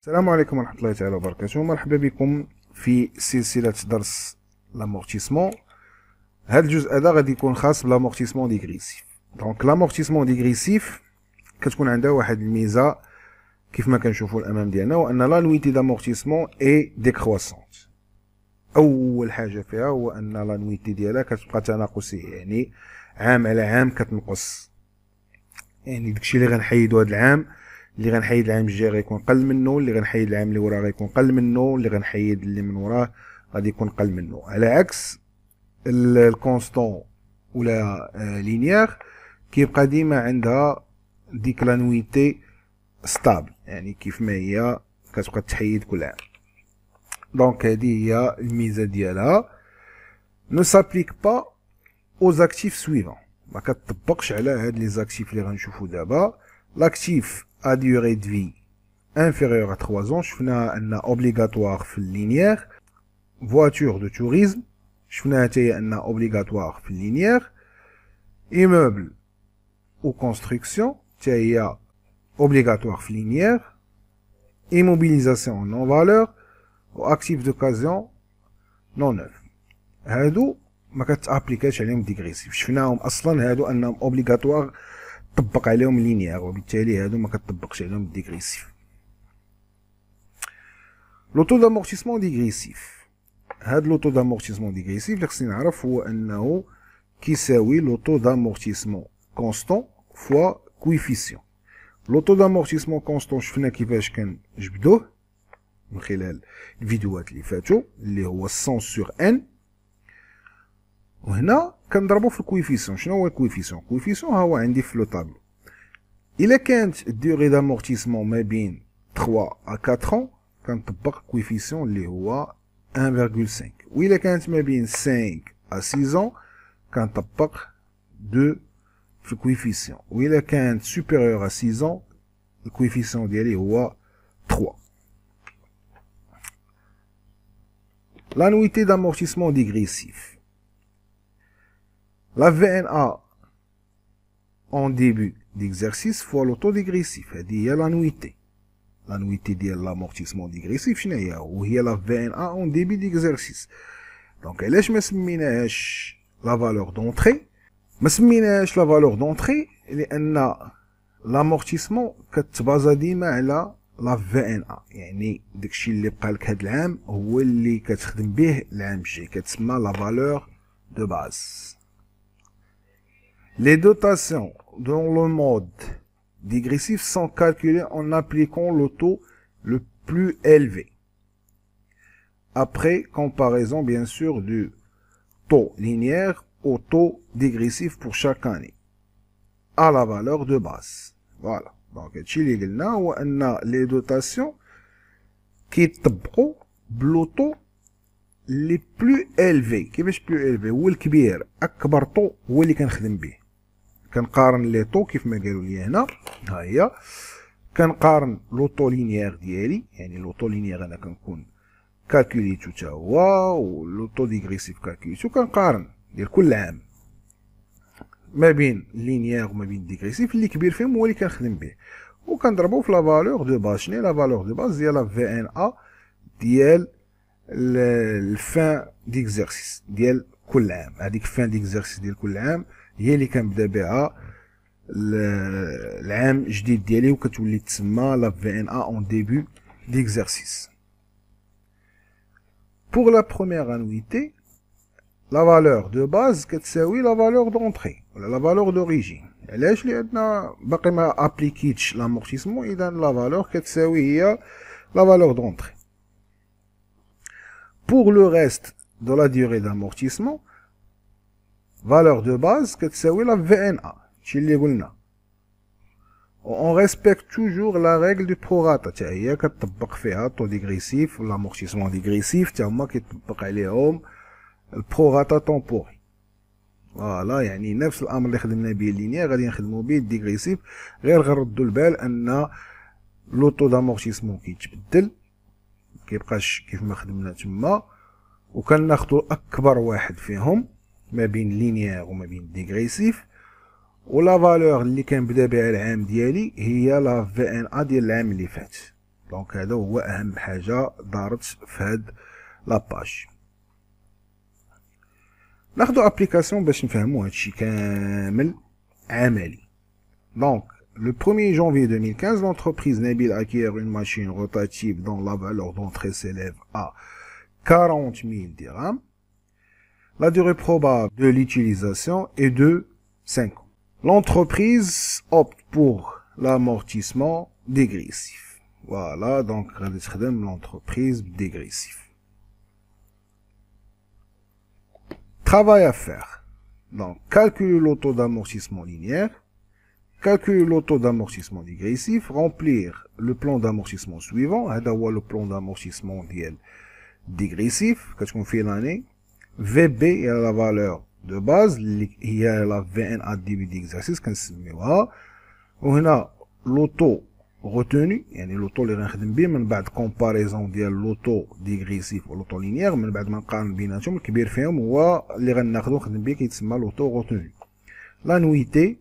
السلام عليكم ورحمة الله تعالى وبركاته. مرحبا بكم في سلسلة درس لامورتيسمون. هذا الجزء هذا غادي يكون خاص بلامورتيسمون ديغريسيف. دونك لامورتيسمون ديغريسيف كتكون عندها واحد الميزة كيف ما كنشوفوا الامام ديالنا، وان لانويتي دامورتيسمون اي ديكروسونت. اول حاجة فيها هو ان لانويتي ديالها كتبقى تناقصية، يعني عام على عام كتنقص. يعني داكشي اللي غنحيدو هذا العام، اللي غنحيد العام الجاي غيكون قل منه، اللي غنحيد العام اللي وراه غيكون قل منه، اللي غنحيد اللي من وراه غادي يكون قل منه، على عكس الكونستون ولا لينيير كيبقى ديما عندها ديك لانويتي ستابل، يعني كيف ما هي كتبقى تحيد كل عام. دونك هذه هي الميزه ديالها. نو سابليك با aux actifs suivants، ما كتطبقش على هاد لي زاكتيف اللي غنشوفو دابا. لاكتيف à durée de vie inférieure à 3 ans شفنا ان obligatoire في اللينيير. voiture de tourisme شفنا حتى هي ان obligatoire في اللينيير. immeuble ou construction حتى هي obligatoire في اللينيير. immobilisation non valeur و actif d'occasion non neuf هادو ما كتابليكاش عليهم ديغريسيف. شفناهم اصلا هادو انهم اوبليغاتوار طبق عليهم لينيير، وبالتالي هادو ما كتطبقش عليهم الديغريسيف. لوطو دامورتيسمون ديغريسيف، هاد لوطو دامورتيسمون ديغريسيف اللي خصني نعرف هو انه كيساوي لوطو دامورتيسمون كونستون فوا كويفيسيون. لوطو دامورتيسمون كونستون شفنا كيفاش كنجبدوه من خلال الفيديوهات اللي فاتوا، اللي هو 100 sur n، وهنا كنضربو في الكويفيسيون. شنو هو الكويفيسيون؟ الكويفيسيون ها هو عندي في لو طابلو. الا كانت الديوري دامورتيسمون ما بين 3 à 4 ans كنطبق كويفيسيون اللي هو 1.5، وإلا كانت ما بين 5 à 6 ans كنطبق 2 في الكويفيسيون، وإلا كانت supérieure à 6 ans الكويفيسيون ديالي هو 3. l'annuité d'amortissement dégressif. La VNA en début d'exercice fois l'autodégressif هذه هي l'annuité. l'annuité ديال l'amortissement dégressif شنو هي؟ وهي la VNA en début d'exercice. دونك علاش ما سميناهاش la valeur d'entrée؟ ما سميناهاش la valeur d'entrée لان l'amortissement كتبازا ديما على la VNA، يعني داكشي اللي بقى لك هاد العام هو اللي كتخدم به العام الجاي، كتسمى la valeur de base. Les dotations dans le mode dégressif sont calculées en appliquant le taux le plus élevé. Après comparaison bien sûr du taux linéaire au taux dégressif pour chaque année à la valeur de base. Voilà. Donc هادشي اللي قلنا هو ان لي دوتاسيون كيطبقوا بلوطو لي بلو إلفي. كيفاش بلو إلفي؟ هو الكبير، اكبر طو هو اللي كنخدم به. كنقارن لي طو كيف ما قالوا لي هنا، ها هي كنقارن لوطو لينيير ديالي، يعني لوطو لينيير انا كنكون كالكوليتو تا هو، ولوطو ديغريسيف كالكوليتو كنقارن ديال كل عام ما بين لينيير وما بين ديغريسيف، اللي كبير فيهم هو اللي كنخدم به، وكنضربو في لا فالور دو باز. شنو هي لا فالور دو باز؟ ديال لا في ان ا ديال الفان ديكزارسيس ديال كل عام. هذيك فان ديكزارسيس ديال كل عام هي اللي كنبدا بها العام الجديد ديالي، وكتولي تسمى لا في ان ا اون ديبي ديكزارسيس. pour la première annuité la valeur de base كتساوي la valeur d'entrée ولا la valeur d'origine. علاش؟ لأن باقي ما ابليكيتش لامورتيسمون، إذا la valeur كتساوي هي la valeur d'entrée. pour le reste de la durée d'amortissement valeur de base كتساوي la VNA، هادشي اللي قلنا. on respecte toujours la règle du prorata، حتى هي كتطبق فيها طو ديغريسيف ولا amortissement ديغريسيف، حتى هما كيطبق عليهم البروغاتا تومبوري. فوالا، يعني نفس الامر اللي خدمنا به اللينيير غادي نخدمو به الديغريسيف، غير غنردو البال ان لوطو دامورتيسمون كيتبدل، مكيبقاش كيف ما خدمنا تما، وكناخدو اكبر واحد فيهم ما بين لينيير وما بين ديغريسيف، ولا فالور اللي كنبدا بها العام ديالي هي لا في ان ا ديال العام اللي فات. دونك هذا هو اهم حاجه دارت في هاد لاباج. ناخدو ابليكاسيون باش نفهمو هادشي كامل عملي. Donc, le 1er janvier 2015, l'entreprise Nabil acquiert une machine rotative dont la valeur d'entrée s'élève à 40 000 dirhams. La durée probable de l'utilisation est de 5 ans. L'entreprise opte pour l'amortissement dégressif. Voilà, donc l'entreprise dégressif. Travail à faire. Donc, calculer le taux d'amortissement linéaire. Calculer le taux d'amortissement dégressif, remplir le plan d'amortissement suivant, le plan d'amortissement dégressif, qu'est-ce qu'on fait l'année, VB est la valeur de base, il y a la VNA début d'exercice, on a l'auto retenu, يعني l'auto اللي غنخدم به من بعد comparaison ديال l'auto dégressif و l'auto linéaire من بعد ما نقارن بيناتهم الكبير فيهم هو اللي غناخدو نخدم به كيتسمى l'auto retenu. L'annuité,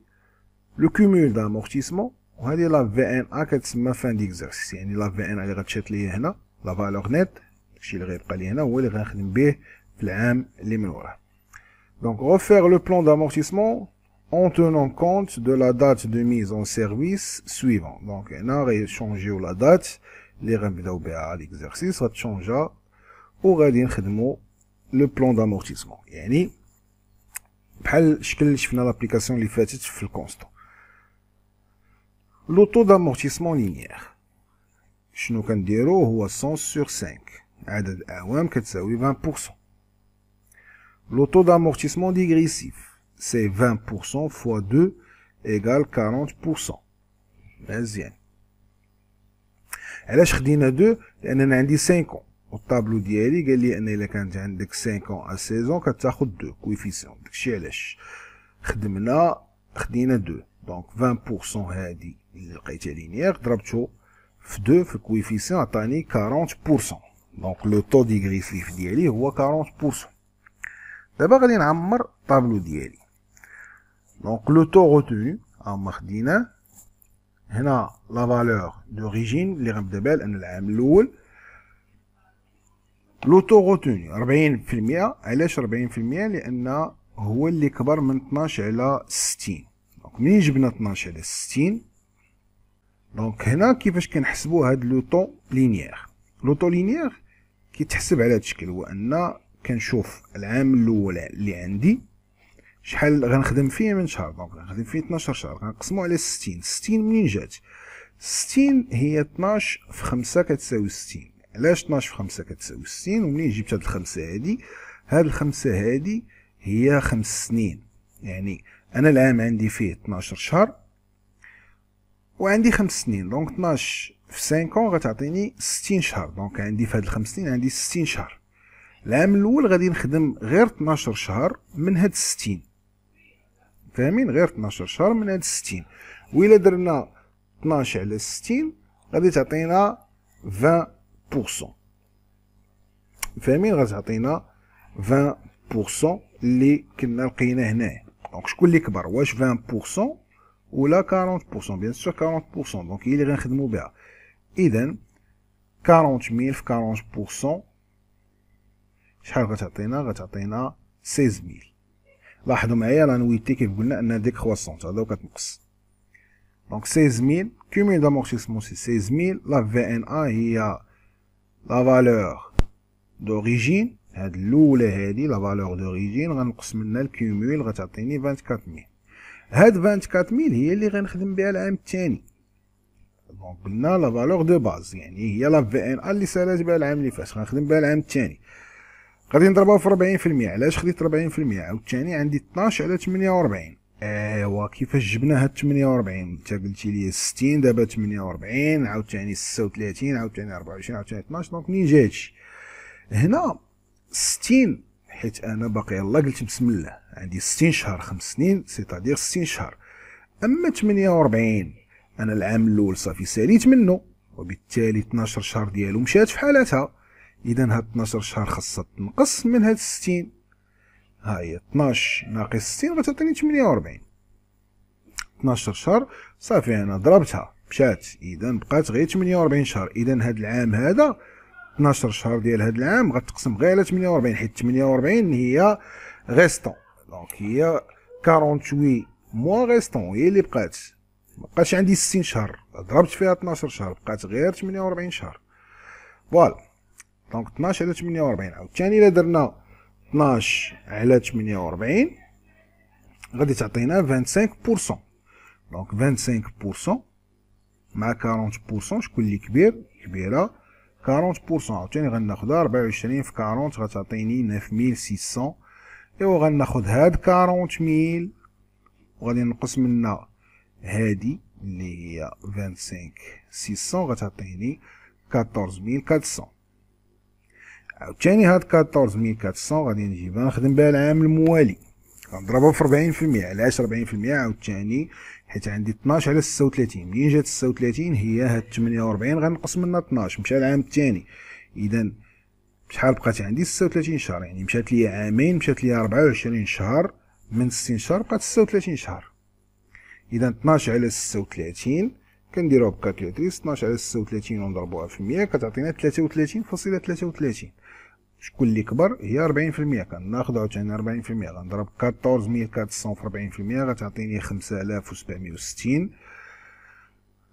le cumul d'amortissement وهذه لا VNA كتسمى fin d'exercice يعني لا VNA اللي غتشات ليا هنا لا فالور نيت داكشي اللي غيبقى لي هنا هو اللي غنخدم به في العام اللي من وراه. Donc refaire le plan d'amortissement en tenant compte de la date de mise en service suivant. Donc هنا غيشونجيو لا دات اللي غنبداو بها l'exercice غتشونجا وغادي نخدمو لو بلان دامورتيسمون يعني بحال الشكل اللي شفنا لابليكاسيون اللي فاتت في الكونستون. Le taux d'amortissement linéaire شنو كنديرو هو 100 sur 5 عدد الأعوام كتساوي 20%. Le taux d'amortissement dégressif c'est 20% fois 2 égale 40%. مزيان. علاش خدينا 2 لأن أنا عندي 5 ans والطابلو ديالي قال لي أن إلا كانت عندك 5 ans à 16 ans كتاخد 2 كويفيسيون داكشي علاش خدينا 2 دونك 20% هادي اللي لقيتها لينيير ضربتو في 2 في الكويفيسيون عطاني 40%. دونك لو طو ديغريسيف ديالي هو 40%. دابا غادي نعمر الطابلو ديالي. دونك لو طو روتوني هما خديناه هنا لا فالور دوريجين اللي غنبدا بها لان العام الاول. لو طو روتوني 40%. علاش 40%؟ لان هو اللي كبر من 12 على 60. دونك منين جبنا 12 على 60 دونك هنا كيفاش كنحسبو هاد لو طو لينيير. لو طو لينيير كيتحسب على هاد الشكل، هو ان كنشوف العام الاول اللي عندي شحال غنخدم فيه من شهر. دونك غنخدم فيه 12 شهر غنقسمو على 60. 60 منين جات؟ 60 هي 12 في 5 كتساوي 60. علاش 12 في 5 كتساوي 60؟ ومنين جبت هاد الخمسة هادي؟ هاد الخمسة هادي هي 5 سنين، يعني انا العام عندي فيه 12 شهر وعندي 5 سنين. دونك 12 في 5 غتعطيني 60 شهر. دونك عندي في هاد ال5 سنين عندي 60 شهر. العام الاول غادي نخدم غير 12 شهر من هاد 60. فاهمين؟ غير 12 شهر من هاد 60. وإلا درنا 12 على 60 غادي تعطينا 20%. فاهمين؟ غتعطينا 20% اللي كنا لقينا هنايا. دونك شكون اللي كبر؟ واش 20% ولا 40%؟ بيان سور 40%. دونك هي اللي غنخدمو بها. اذا 40000 في 40% شحال غتعطينا؟ غتعطينا 16000. لاحظوا معايا لانويتي كيف قلنا ان ديكرواسونت هذا كتنقص. دونك 16000 كوميل دامورتيسمون سي 16000. لا في ان ا هي لا فالور دوريجين، هاد الاولى هادي لا فالور دوريجين غنقص منها الكوميل غتعطيني 24000. هاد 24000 هي اللي غنخدم بها العام الثاني. دونك قلنا لا فالور دو باز يعني هي لا في ان ا اللي سالات بها العام اللي فات غنخدم بها العام الثاني. غادي نضربها في 40%. علاش خديت 40%؟ عاوتاني عندي 12 على 48. ايوا كيفاش جبنا هاد 48؟ انت قلتي لي 60 دابا 48 عاوتاني 36 عاوتاني 24 عاوتاني 12. دونك منين جا هادشي؟ هنا 60 حيت انا باقي يلاه قلت بسم الله عندي 60 شهر 5 سنين سيتادير 60 شهر. اما 48 انا العام الاول صافي ساليت منه وبالتالي 12 شهر ديالو مشات في حالتها. اذا هاد 12 شهر خاصها تنقص من هاد 60. ها هي 12 ناقص 60 غتعطيني 48. 12 شهر صافي انا ضربتها مشات، اذا بقات غير 48 شهر. اذا هاد العام هذا 12 شهر ديال هاد العام غتقسم غير على 48، حيت 48 هي غيستون، دونك هي 48 موا غيستون هي اللي بقات. مبقاش عندي 60 شهر، ضربت فيها 12 شهر بقات غير 48 شهر. فوالا، دونك 12 على 48. عاوتاني الا درنا 12 على 48 غادي تعطينا 25%. دونك 25% مع 40%، شكون اللي كبير؟ كبيره 40%. عاوتاني غناخدها 24 في 40 غتعطيني 9600. ايوا غناخد هاد 40000 وغادي نقص منها هادي اللي هي 25600 غتعطيني 14400. عاوتاني هاد 14400 غادي نجيبها نخدم بها العام الموالي، غنضربها في 40%. علاش 40%؟ عاوتاني حيت عندي 12 على 36. منين جات 36 هي هاد 48 غنقص منها 12 مشى العام الثاني. اذا شحال بقات عندي؟ 36 شهر، يعني مشات لي عامين، مشات لي 24 شهر من 60 شهر بقات 36 شهر. اذا 12 على 36 كنديروها بكالكوليتريس، 12 على 36 ونضربوها في 100 كتعطينا 33.33. شكون اللي كبر؟ هي 40%. كناخدو عاوتاني 40%، غنضرب 14400 في 40% غتعطيني 5760.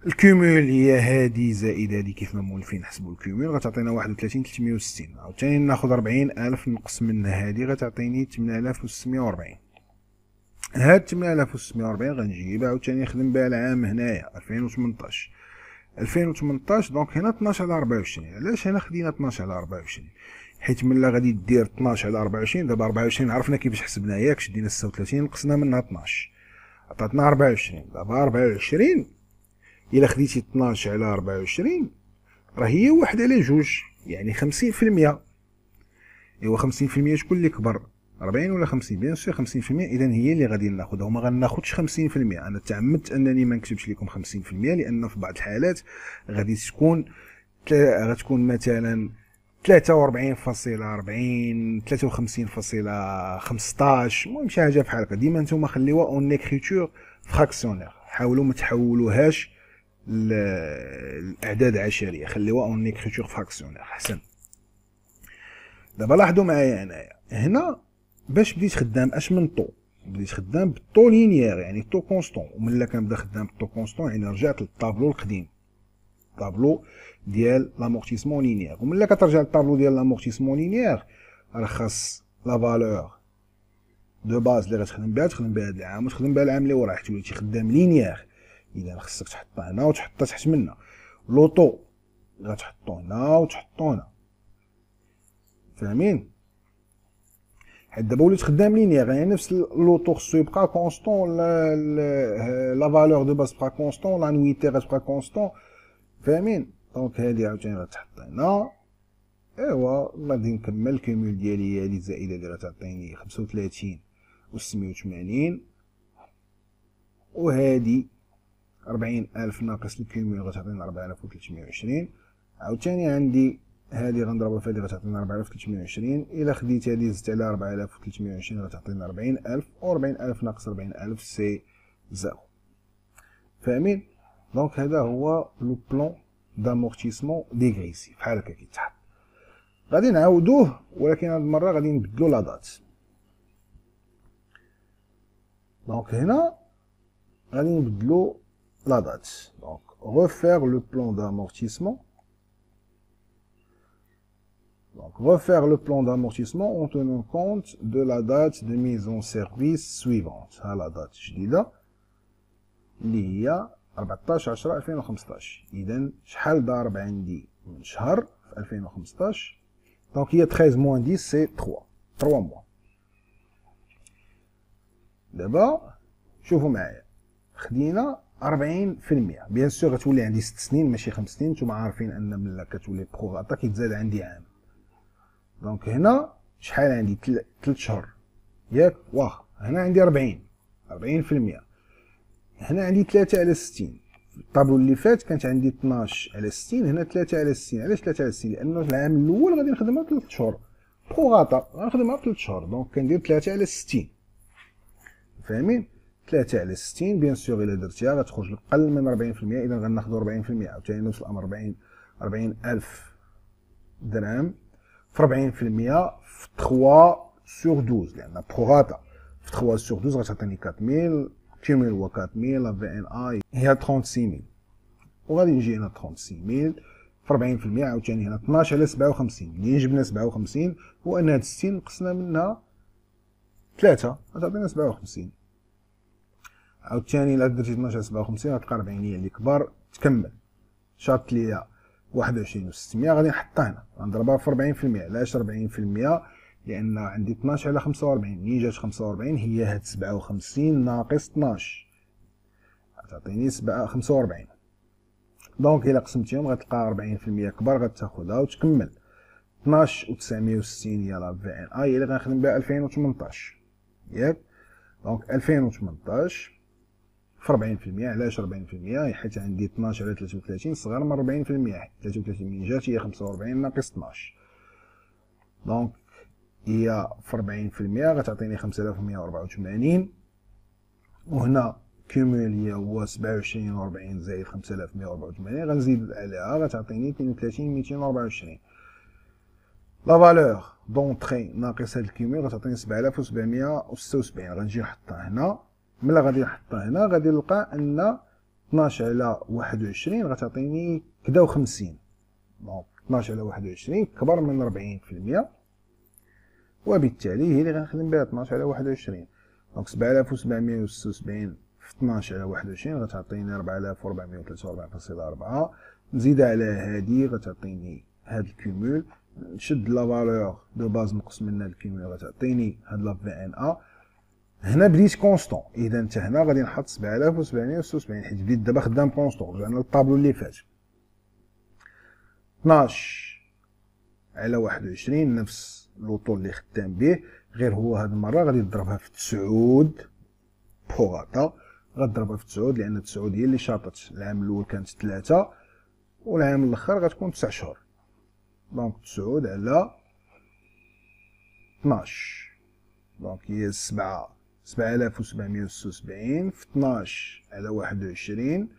الكومول هي هادي زائد هادي كيف ما مولفين نحسبو الكومول غتعطينا 31360. عاوتاني ناخد 40000 نقص منها هادي غتعطيني 8640. هاد 8640 غنجيبها عاوتاني نخدم بها العام هنايا 2018. 2018 دونك هنا 12 على 24. علاش هنا خدينا 12 على 24؟ حيت ملي غادي دير 12 على 24، دابا 24 عرفنا كيفاش حسبنا ياك، شدينا 36 نقصنا منها 12 عطاتنا 24. دابا 24 الا خديتي 12 على 24 راه هي 1 على 2، يعني 50%. ايوا 50% شكون اللي كبر؟ 40 ولا 50؟ بيان سور 50%. اذا هي اللي غادي ناخذها وما غناخذش 50%. انا تعمدت انني ما نكتبش لكم 50% لان في بعض الحالات غادي غتكون مثلا 43.40 53.15. المهم شي حاجه بحال هكا. ديما نتوما خليوها اون اكريتور فراكسيونير، حاولوا ما تحولوهاش الاعداد عشريه، خليوها اون اكريتور فراكسيونير احسن. دابا لاحظوا معايا هنا باش بديت خدام اش من طو، بديت خدام بالطو لينيير يعني طو كونستون. وملي كنبدا خدام بالطو كونستون يعني رجعت للطابلو القديم، طابلو ديال لامورتيسمون لينيير. وملي كترجع للطابلو ديال لامورتيسمون لينيير راه خاص لا فالور دو باز اللي غتخدم بها تخدم بها هاد العام وتخدم بها العام اللي وراه، حيت وليتي خدام لينيير. اذا خصك تحطها هنا وتحطها تحت منا. لوطو غتحطو هنا وتحطو هنا، فاهمين؟ حيت دابا وليت خدام لينيير يعني نفس لوطو خصو يبقى كونستون، لا فالور دو باز بقى كونستون، لانويتي غتبقى كونستون، فاهمين؟ دونك هادي عاوتاني غتحط هنا. ايوا غادي نكمل الكومول ديالي هادي الزائده اللي غتعطيني 35.680، وهادي 40000 ناقص الكومول غتعطينا 4320. عاوتاني عندي هادي غنضربها في هادي غتعطينا 4320. الا خديت هادي زدت على 4320 غتعطينا 40000، و 40000 ناقص 40000 سي زيرو، فاهمين؟ دونك هذا هو لو بلون دامورتيسمون ديغريسيف بحال هكا كيتحط. غادي نعاودوه ولكن هاد المره غادي نبدلو لا دات. دونك هنا غادي نبدلو لا date. Donc, refaire le plan d'amortissement. Donc, refaire le plan d'amortissement en tenant compte de la date de mise en service suivante. À la date جديدة اللي هي 14/10/2015. إذا شحال ضارب عندي من شهر في 2015؟ Donc, هي 13 moins 10 c'est 3 mois. دابا شوفوا معايا خدينا 40%. بيان سور غتولي عندي 6 سنين ماشي 5 سنين، نتوما عارفين ان ملي كتولي بروغاطا كيتزاد عندي عام. دونك هنا شحال عندي 3 شهور ياك، واخا هنا عندي 40%. هنا عندي 3 على 60. الطابلو اللي فات كانت عندي 12 على 60، هنا 3 على 60. علاش 3 على 60؟ لانه العام الاول غادي نخدمها 3 شهور بروغاطا، غنخدمها 3 شهور. دونك كندير 3 على 60، فاهمين؟ 3 على 60 بيان سور الا درتيها غتخرج لك قل من 40%. اذا غناخدو 40% عاوتاني نفس الامر. 40,000 درهم في 40% في 3 سور 12 لان بروغاتا في 3 سور 12 غتعطيني 4000. كيميل هو 4000. لا في ان اي هي 36000 وغادي نجي هنا 36000 في 40% عاوتاني هنا 12 على 57. منين جبنا 57 هو ان هاد 60 نقصنا منها 3 غتعطينا 57. عاوتاني الا درتي 12 على 57 غتلقى 40 هي اللي كبر. تكمل شاط ليا 21,600 غادي نحطها هنا غنضربها في 40%. علاش 40%؟ لان عندي 12 على 45. منين جات 45 هي هاد 57 ناقص 12 غتعطيني 45. دونك الا قسمتيهم غتلقى 40% كبر غتاخدها وتكمل. 12,960 هي لا في ان اي اللي غنخدم بها 2018 ياك. دونك 2018 في 40%. علاش 40%؟ حيت عندي 12 على 33 صغر من 40%. 33 من جات هي 45 ناقص 12. دونك هي في 40% غتعطيني 5184. وهنا كيمولي هو 27 زائد 5184 غنزيد عليها غتعطيني 32224. لا فالور دونطري ناقص هاد الكيمول غتعطيني 7776. غنجي نحطها هنا. ملي غادي نحطها هنا غادي نلقى ان 12 على 21 غتعطيني كدا و 50. دونك 12 على 21 كبر من 40%. وبالتالي هي اللي غنخدم بها 12 على 21. دونك 7776 في 12 على 21 غتعطيني 4443.4. نزيد على هادي غتعطيني هاد الكيمول. نشد لا فالور دو باز نقص منها الكيمول غتعطيني هاد لا في ان ا. هنا بديت كونستون. اذا انت هنا غادي نحط 7776 حيت بديت دابا خدام كونستون. رجعنا للطابلو اللي فات. 12 على 21 نفس لوطو اللي خدام به غير هو هاد المره غادي تضربها في 9 بروغاتا. غتضربها في 9 لان 9 هي اللي شاطت. العام الاول كانت 3 والعام الاخر غتكون 9 شهور. دونك 9 على 12 دونك هي 7776 في 12 على 21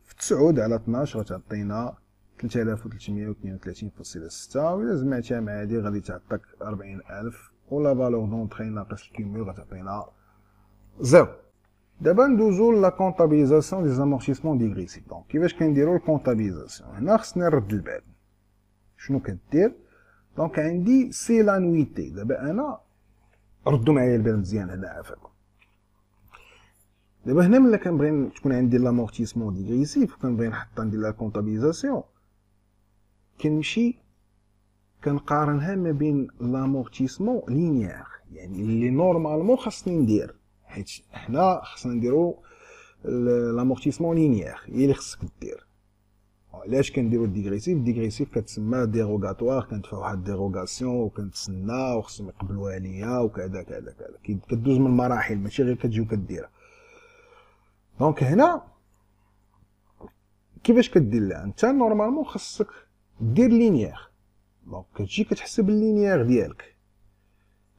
في 9 على 12 غتعطينا 3332.6. وإلا جمعتها مع هادي غادي تعطيك 40000. ولا فالور دونطري ناقص الكيمول غتعطينا 0. دابا ندوزو لا كونطابيليزاسيون دي زامورتيسمون ديغريسيف. دونك كيفاش كنديرو الكونطابيليزاسيون؟ هنا خصني نرد البال. شنو كدير؟ دونك عندي سي لانويتي. دابا انا ردوا معايا البال مزيان هنا عافاكم. دابا هنا ملي كنبغي تكون عندي لامورتيسمون ديغريسيف وكنبغي نحط ندير لا كونطابيليزاسيون كنمشي كنقارنها ما بين لامورتيسمون لينيير يعني اللي نورمالمون خاصني ندير. حيت حنا خاصنا نديرو لامورتيسمون لينيير هي اللي خصك دير. علاش كنديرو ديغريسيف؟ ديغريسيف كتسمى ديروغاتوار. كانت فيها واحد ديروغاسيون وكنتسنى وخصهم يقبلوها ليا وكذا كذا كذا. كدوز من مراحل ماشي غير كتجي وكديرها. دونك هنا كيفاش كدير لها؟ انت نورمالمون خاصك دير لينيير. دونك كتجي كتحسب اللينيير ديالك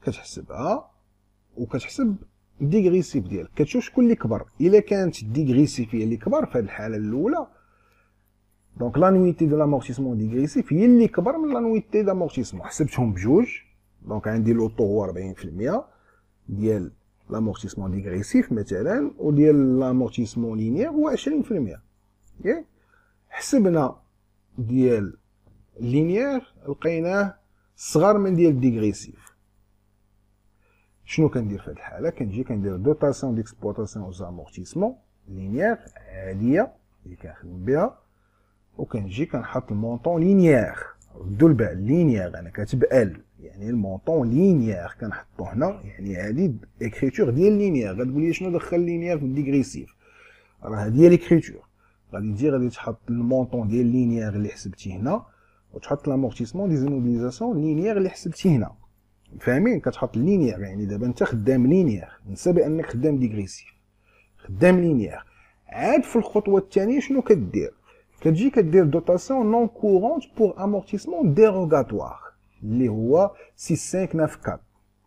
كتحسبها وكتحسب ديغريسيف ديالك. كتشوف شكون اللي كبر. الا كانت ديغريسيف هي اللي كبر في هذه الحاله الاولى دونك لانويتي دو لامورتيسمون ديغريسيف هي اللي كبر من لانويتي دامورتيسمون. حسبتهم بجوج. دونك عندي لوطو هو 40% ديال لامورتيسمون ديغريسيف مثلا وديال لامورتيسمون لينيير هو 20%. ياك حسبنا ديال لينيير لقيناه صغر من ديال ديغريسيف. شنو كندير في هذه الحاله؟ كنجي كندير دوطاسيون ديكسبلوطاسيون او زامورتيسمون لينيير عاديه اللي كنخدم بها وكنجي كنحط المونطون لينيير. ردوا البال لينيير انا كاتب ال يعني المونطون لينيير كنحطو هنا يعني هادي اكريتور ديال لينيير. غتقول لي شنو دخل لينيير في الديغريسيف؟ راه هادي هي ليكريتور. غادي تحط المونطون ديال لينيير اللي حسبتي هنا وتحط لامورتيسمون دي زيموبيليزاسيون لينيير اللي حسبتي هنا. فاهمين؟ كتحط لينيير يعني دابا انت خدام لينيير نسى بانك خدام ديغريسيف خدام لينيير. عاد في الخطوه الثانيه شنو كدير؟ كتجي كدير دوطاسيون نون كورونت بور امورتيسمون ديروغاتوار اللي هو 6594.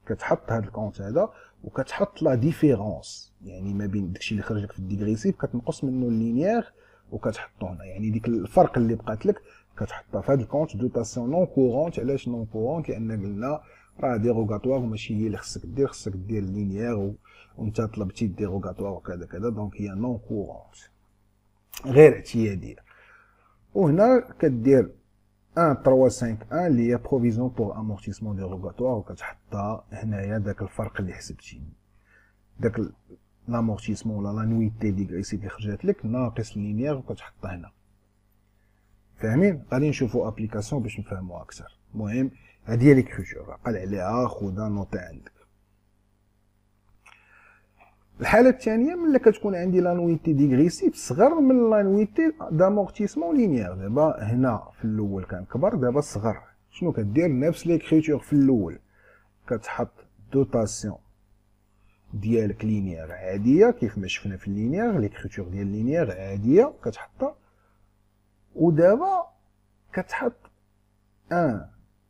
كتحط هاد الكونت هذا وكتحط لا ديفيرونس يعني ما بين داكشي اللي خرج لك في الديغريسيف كتنقص منه اللينيير وكتحطو هنا، يعني ديك الفرق اللي بقات لك كتحطها في هذا الكونت دوتاسيون نون كورونت. علاش نون كورونت؟ لان قلنا راه ديروغاتوار وماشي هي اللي خصك دير، خصك دير اللينيير وانت طلبتي ديروغاتوار وكذا كذا، دونك هي نون كورونت غير اعتياديه. وهنا كدير 1 3 5 1 اللي هي بروفيزيون بور امورتيسمون ديروغاتوار، وكتحطها هنايا داك الفرق اللي حسبتي، داك لامورتيسمون ولا لانويتي ديغريسيف اللي خرجت لك ناقص اللينيير وكتحطها هنا. فاهمين؟ غادي نشوفوا ابليكاسيون باش نفهموها اكثر. المهم هادي هي ليكريتور، عقل عليها خذها نوطي عندك. الحاله الثانيه ملي كتكون عندي لانويتي ديغريسيف صغر من لانويتي دامورتيسمون لينيير. دابا هنا في الاول كان كبر، دابا صغر. شنو كدير؟ نفس ليكريتور في الاول، كتحط دوتاسيون ديالك لينيير عاديه كيف ما شفنا في اللينيير، ليكريتور ديال اللينيير عاديه كتحطها. ودابا كتحط 1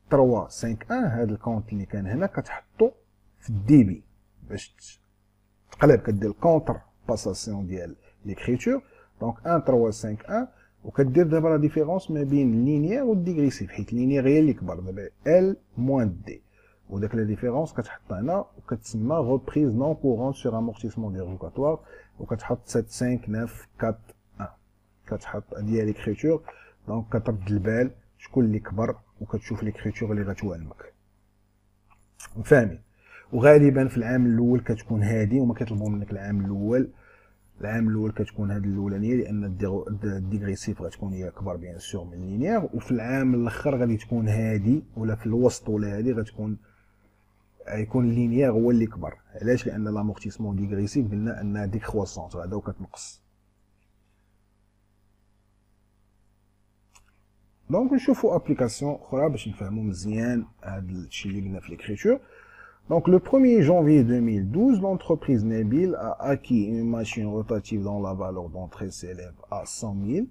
3 5 1 هذا الكونت اللي كان هنا كتحطو في الديبي باش تقلب، كدير الكونتر باساسيون ديال ليكريتور. دونك 1 3 5 1 وكدير دابا لا ديفيرونس ما بين اللينيير والديغريسيف، حيت اللينيير هي اللي كبر. دابا ال موان دي، وداك لا ديفيرونس كتحطها هنا وكتسمى ريبريز نون كورونت سور امورتيسمون ديروغاتوار، وكتحط 7 5 9 4 1 كتحط هادي هي ليكريتور. دونك كترد البال شكون اللي كبر وكتشوف ليكريتور اللي غتوالمك. فاهمين؟ وغالبا في العام الاول كتكون هادي وما كيطلبوا منك العام الاول. العام الاول كتكون هاد الاولانيه لان الديغريسيف غتكون هي اكبر بيان سور من اللينيير، وفي العام الاخر غادي تكون هادي، ولا في الوسط ولا هادي غتكون غيكون اللينيير هو اللي كبر. علاش؟ لان لامورتيسمون ديغريسيف قلنا ان ديكروسونت غادا وكتنقص. دونك نشوفوا ابليكاسيون اخرى باش نفهموا مزيان هاد الشيء اللي قلنا في ليكريتور. Donc le 1er janvier 2012, l'entreprise Nabil a acquis une machine rotative dont la valeur d'entrée s'élève à 100 000.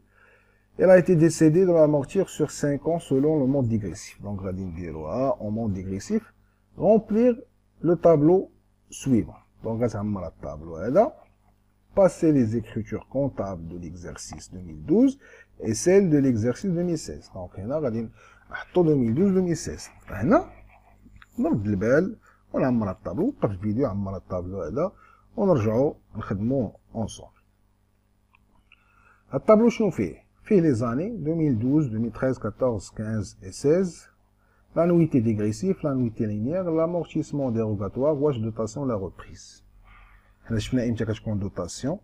Elle a été décédée de l'amortir sur 5 ans selon le mode dégressif. Donc غادي نديرو en mode dégressif, remplir le tableau suivant. Donc غتعمر الطابلو هذا، passer les écritures comptables de l'exercice 2012 et celles de l'exercice 2016. Donc هنا غادي نحطو 2012-2016. هنا نرد البال ونعمر الطابلو، وقف الفيديو عمر الطابلو هذا ونرجعو نخدموه اونصومبل. الطابلو شنو فيه؟ فيه لي زاني 2012 2013 14 15 et 16، l'annuité dégressive, l'annuité linéaire, l'amortissement dérogatoire, واش دوتاسيون لا ريبريز. حنا شفنا امتى كتكون دوتاسيون،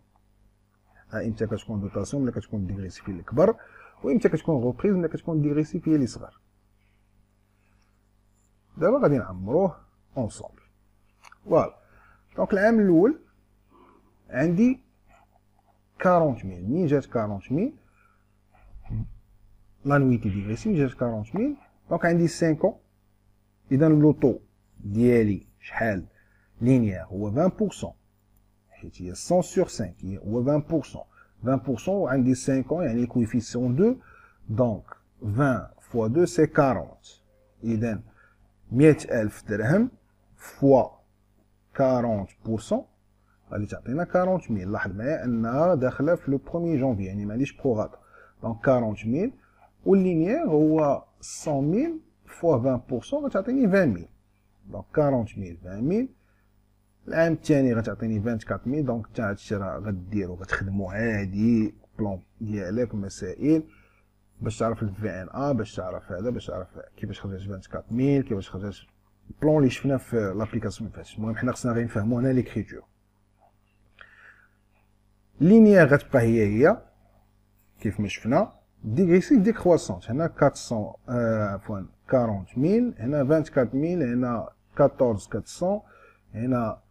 امتى كتكون دوتاسيون ملي كتكون ديغريسيف هي اللي كبر، وامتى كتكون ريبريز ملي كتكون ديغريسيف هي اللي صغر. دابا غادي نعمروه اونصومبل. فوالا. دونك العام الاول عندي 40000. منين جات 40000 لانويتي ديغريسيف جات 40000. دونك عندي 5 ans. اذا لوطو ديالي شحال؟ لينيير هو 20%، حيت هي 100 sur 5 هو 20%. 20% وعندي 5 ans يعني الكويفيسيون 2. دونك 20 fois 2 سي 40. اذا 100000 درهم فوا 40% غادي تعطينا 40000. لاحظ معايا انها داخله في لو 1 جونفي، يعني ما عنديش بروغاتا. دونك 40000 واللينيير هو 100000 فوا 20% غتعطيني 20000. دونك 40000 20000. العام الثاني غتعطيني 24000. دونك حتى هادشي راه غديرو غتخدمو عادي بلون ديالك مسائل باش تعرف الفي ان ا، باش تعرف هذا، باش تعرف كيفاش خرجت 24000، كيفاش خرجت البلون اللي شفنا في لابليكاسيون اللي فاتت. المهم حنا خصنا غير نفهمو هنا ليكريتور. لينيير غتبقى هي كيف ما شفنا، ديغريسيف ديكروسونت. هنا 400 عفوا 40000، هنا 24000، هنا 14400، هنا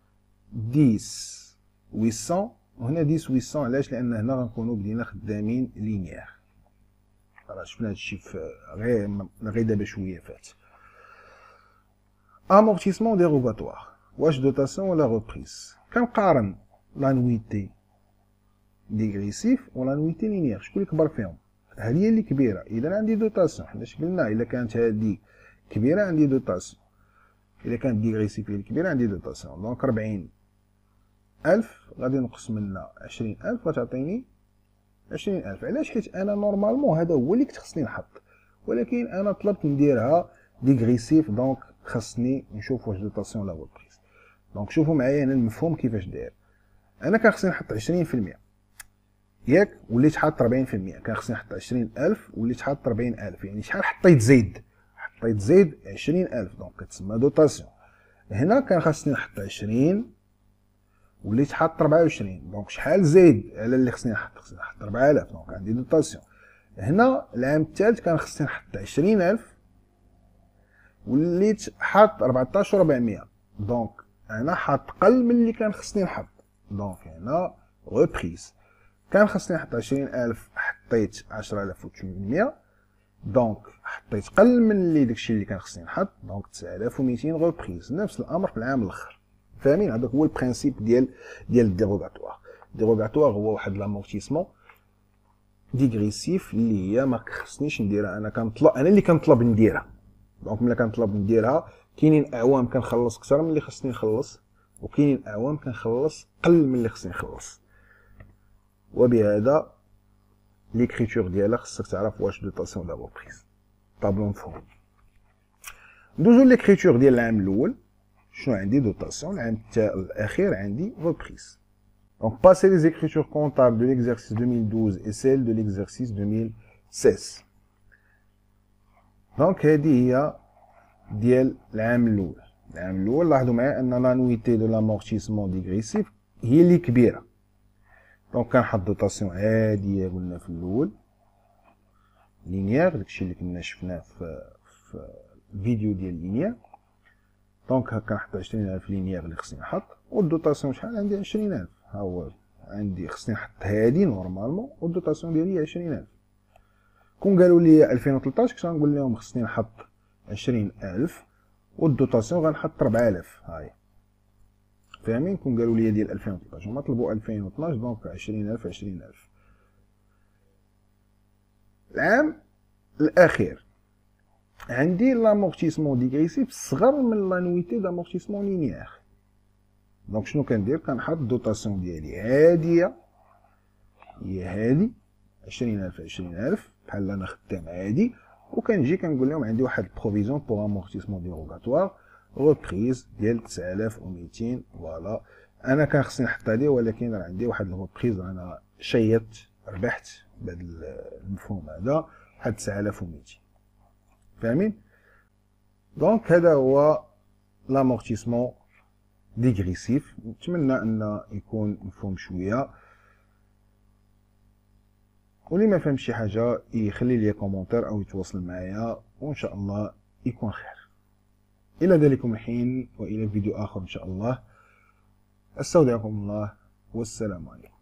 10800 وهنا 10800. علاش؟ لان هنا غنكونو بدينا خدامين لينيير. راه شفنا هادشي في غير دابا شويه فات. امورتيسمون ديروغاتوار، واش دوتاسيون ولا ريبريز؟ كنقارن لانويتي ديغريسيف ولانويتي لينيير، شكون اللي كبر فيهم؟ هذه هي اللي كبيره، اذا عندي دوتاسيون. حناش قلنا الا كانت هذه كبيره عندي دوتاسيون، الا كانت ديغريسيف هي الكبيره عندي دوتاسيون. دونك 40 1000 غادي نقص منها 20000 غتعطيني 20000. علاش؟ حيت انا نورمالمون هذا هو اللي كنت خصني نحط، ولكن انا طلبت نديرها ديغريسيف، دونك خصني نشوف واش دوطاسيون لا بريز. دونك شوفوا معايا هنا المفهوم كيفاش داير. انا كان خصني نحط 20% ياك، وليت حاط 40%. كان خصني نحط 20000 وليت حاط 40000، يعني شحال حطيت زايد؟ حطيت زايد 20000، دونك كتسمى دوطاسيون. هنا كان خصني نحط 20 وليت حاط 24، دونك شحال زايد على اللي خصني نحط؟ خصني نحط 4000، دونك عندي دوطاسيون. هنا العام الثالث كان خصني نحط 20000 وليت حاط 14400، دونك انا حاط قل من اللي كان خصني نحط، دونك هنا ريبريز. كان خصني نحط 20000 حطيت 10800، دونك حطيت قل من اللي داكشي اللي كان خصني نحط، دونك 9200 ريبريز. نفس الامر في العام الاخر. فاهمين؟ هذاك هو البرينسيپ ديال الديروغاتوار. الديروغاتوار هو واحد لامورتيسمون ديغريسيف اللي هي ما خصنيش نديرها، انا اللي كنطلب نديرها. دونك ملي كنطلب نديرها كاينين اعوام كنخلص اكثر من اللي خصني نخلص، وكاينين اعوام كنخلص قل من اللي خصني نخلص. وبهذا ليكريتور ديالها خصك تعرف واش دوطاسيون ولا ريبريز. طابلو مفهوم. ندوزو ليكريتور ديال العام الاول. شنو عندي؟ دوطاسيون. العام الاخير عندي ريبريز. Donc, passer les écritures comptables de l'exercice 2012 et celles de l'exercice 2016. Donc, هذه هي ديال العام الأول. العام الأول لاحظوا معايا أن لانويتي دو لامورتيسمون ديغريسيف هي اللي كبيرة. دونك كنحط دوطاسيون عادية قلنا في الأول. لينيير، داكشي اللي كنا شفناه في الفيديو ديال لينيير. دونك كنحط 20000 لينيير اللي خصني نحط، والدوطاسيون شحال عندي؟ 20000. ها هو عندي خصني نحط هادي نورمالمون، والدوطاسيون ديالي هي 20000. كون قالوا لي 2013 كنت غنقول لهم خصني نحط 20000 والدوطاسيون غنحط 4000. هاهي فاهمين؟ كون قالوا لي ديال 2013 هما طلبوا 2012، دونك 20000 20000. العام الاخير عندي لامورتيسمون ديغريسيف صغر من لانويتي دامورتيسمون لينيير. دونك شنو كندير؟ كنحط الدوطاسيون ديالي عاديه هي هادي 20000 20000 بحال انا خدام عادي، وكنجي كنقول لهم عندي واحد البروفيزيون بوغ امورتيسمون ديروغاتوار ريبريز ديال 9200. فوالا انا كان خصني نحط هادي، ولكن راه عندي واحد الريبريز انا شيطت ربحت بهذا المفهوم هذا واحد 9200. فاهمين؟ دونك هذا هو لامورتيسمون ديغريسيف. نتمنى ان يكون مفهوم شويه، واللي ما فهمش شي حاجه يخلي لي كومونتير او يتواصل معايا، وان شاء الله يكون خير. الى ذلكم الحين والى فيديو اخر ان شاء الله. استودعكم الله والسلام عليكم.